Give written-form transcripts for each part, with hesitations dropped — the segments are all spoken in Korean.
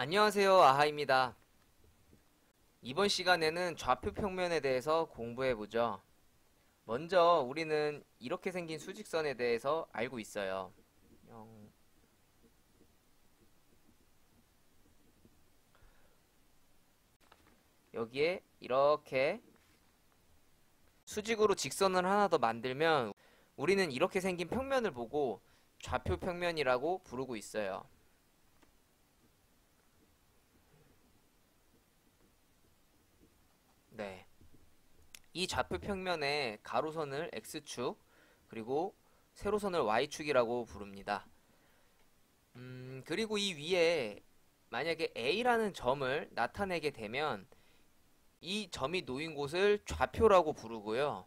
안녕하세요, 아하입니다. 이번 시간에는 좌표 평면에 대해서 공부해보죠. 먼저 우리는 이렇게 생긴 수직선에 대해서 알고 있어요. 여기에 이렇게 수직으로 직선을 하나 더 만들면 우리는 이렇게 생긴 평면을 보고 좌표 평면이라고 부르고 있어요. 네. 이 좌표 평면의 가로선을 X축, 그리고 세로선을 Y축이라고 부릅니다. 그리고 이 위에 만약에 A라는 점을 나타내게 되면 이 점이 놓인 곳을 좌표라고 부르고요.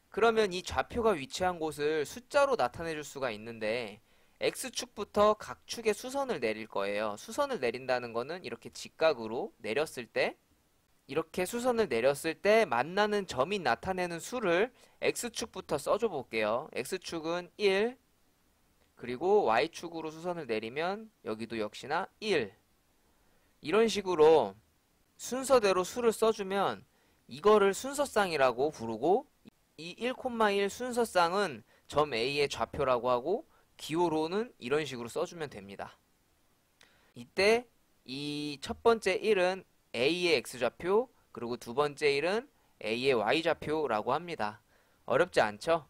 그러면 이 좌표가 위치한 곳을 숫자로 나타내 줄 수가 있는데 X축부터 각 축에 수선을 내릴 거예요. 수선을 내린다는 거는 이렇게 직각으로 내렸을 때 이렇게 수선을 내렸을 때 만나는 점이 나타내는 수를 X축부터 써줘 볼게요. X축은 1, 그리고 Y축으로 수선을 내리면 여기도 역시나 1. 이런 식으로 순서대로 수를 써주면 이거를 순서쌍이라고 부르고 이 1,1 순서쌍은 점 A의 좌표라고 하고 기호로는 이런 식으로 써주면 됩니다. 이때 이 첫 번째 1은 A의 X좌표, 그리고 두 번째 1은 A의 Y좌표라고 합니다. 어렵지 않죠?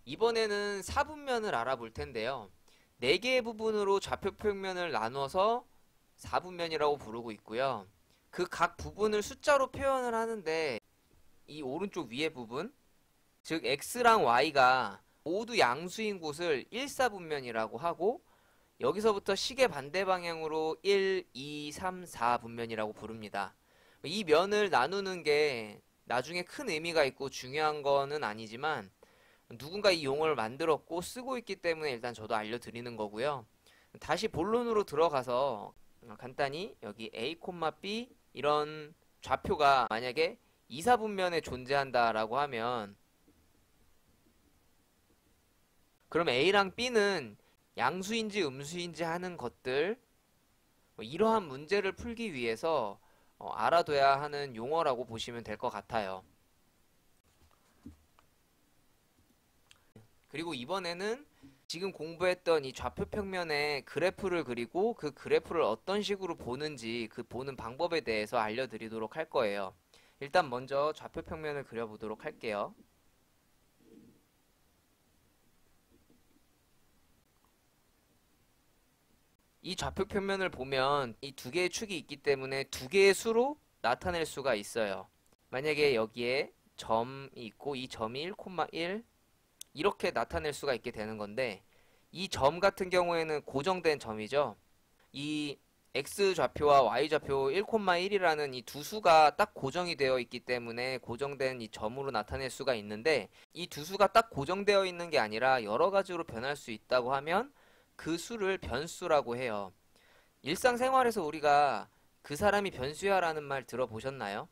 이번에는 사분면을 알아볼 텐데요. 4개의 부분으로 좌표 평면을 나눠서 사분면이라고 부르고 있고요. 그 각 부분을 숫자로 표현을 하는데 이 오른쪽 위에 부분, 즉 X랑 Y가 모두 양수인 곳을 1사분면이라고 하고 여기서부터 시계 반대 방향으로 1, 2, 3, 4분면이라고 부릅니다. 이 면을 나누는 게 나중에 큰 의미가 있고 중요한 거는 아니지만 누군가 이 용어를 만들었고 쓰고 있기 때문에 일단 저도 알려드리는 거고요. 다시 본론으로 들어가서 간단히 여기 A, B 이런 좌표가 만약에 이사분면에 존재한다라고 하면 그럼 A랑 B는 양수인지 음수인지 하는 것들 이러한 문제를 풀기 위해서 알아둬야 하는 용어라고 보시면 될 것 같아요. 그리고 이번에는 지금 공부했던 이 좌표 평면의 그래프를 그리고 그 그래프를 어떤 식으로 보는지 그 보는 방법에 대해서 알려드리도록 할 거예요. 일단 먼저 좌표 평면을 그려보도록 할게요. 이 좌표 평면을 보면 이 두 개의 축이 있기 때문에 두 개의 수로 나타낼 수가 있어요. 만약에 여기에 점이 있고 이 점이 1,1 이렇게 나타낼 수가 있게 되는 건데 이 점 같은 경우에는 고정된 점이죠. 이 X좌표와 Y좌표 1,1이라는 이 두 수가 딱 고정이 되어 있기 때문에 고정된 이 점으로 나타낼 수가 있는데 이 두 수가 딱 고정되어 있는 게 아니라 여러 가지로 변할 수 있다고 하면 그 수를 변수라고 해요. 일상생활에서 우리가 그 사람이 변수야 라는 말 들어보셨나요?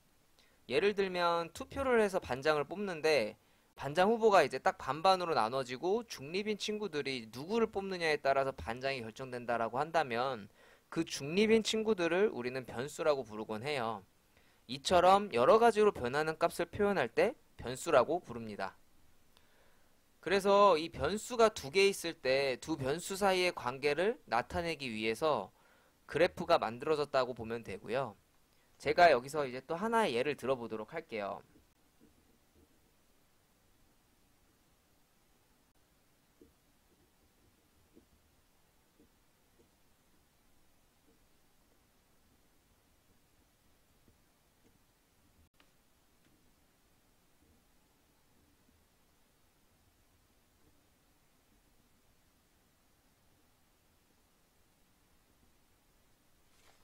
예를 들면 투표를 해서 반장을 뽑는데 반장 후보가 이제 딱 반반으로 나눠지고 중립인 친구들이 누구를 뽑느냐에 따라서 반장이 결정된다라고 한다면 그 중립인 친구들을 우리는 변수라고 부르곤 해요. 이처럼 여러 가지로 변하는 값을 표현할 때 변수라고 부릅니다. 그래서 이 변수가 두 개 있을 때 두 변수 사이의 관계를 나타내기 위해서 그래프가 만들어졌다고 보면 되고요. 제가 여기서 이제 또 하나의 예를 들어보도록 할게요.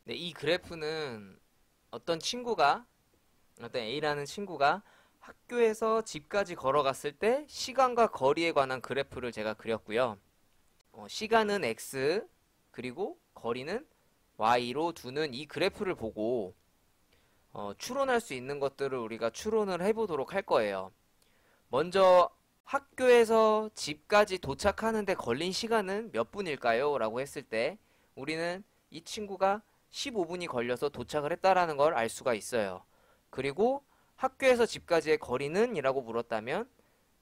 네, 이 그래프는 어떤 A라는 친구가 학교에서 집까지 걸어갔을 때 시간과 거리에 관한 그래프를 제가 그렸고요. 시간은 X, 그리고 거리는 Y로 두는 이 그래프를 보고 추론할 수 있는 것들을 우리가 추론을 해보도록 할 거예요. 먼저 학교에서 집까지 도착하는데 걸린 시간은 몇 분일까요? 라고 했을 때 우리는 이 친구가 15분이 걸려서 도착을 했다라는 걸 알 수가 있어요. 그리고 학교에서 집까지의 거리는? 이라고 물었다면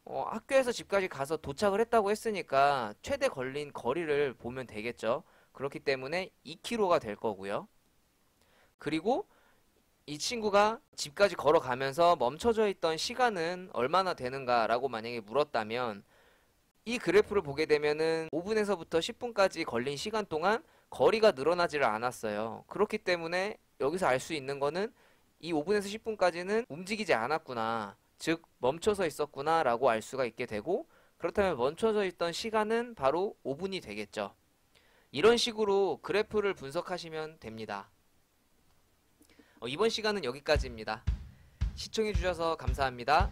학교에서 집까지 가서 도착을 했다고 했으니까 최대 걸린 거리를 보면 되겠죠. 그렇기 때문에 2km가 될 거고요. 그리고 이 친구가 집까지 걸어가면서 멈춰져 있던 시간은 얼마나 되는가라고 만약에 물었다면 이 그래프를 보게 되면은 5분에서부터 10분까지 걸린 시간 동안 거리가 늘어나지를 않았어요. 그렇기 때문에 여기서 알 수 있는 거는 이 5분에서 10분까지는 움직이지 않았구나. 즉 멈춰서 있었구나 라고 알 수가 있게 되고, 그렇다면 멈춰져 있던 시간은 바로 5분이 되겠죠. 이런 식으로 그래프를 분석하시면 됩니다. 이번 시간은 여기까지입니다. 시청해주셔서 감사합니다.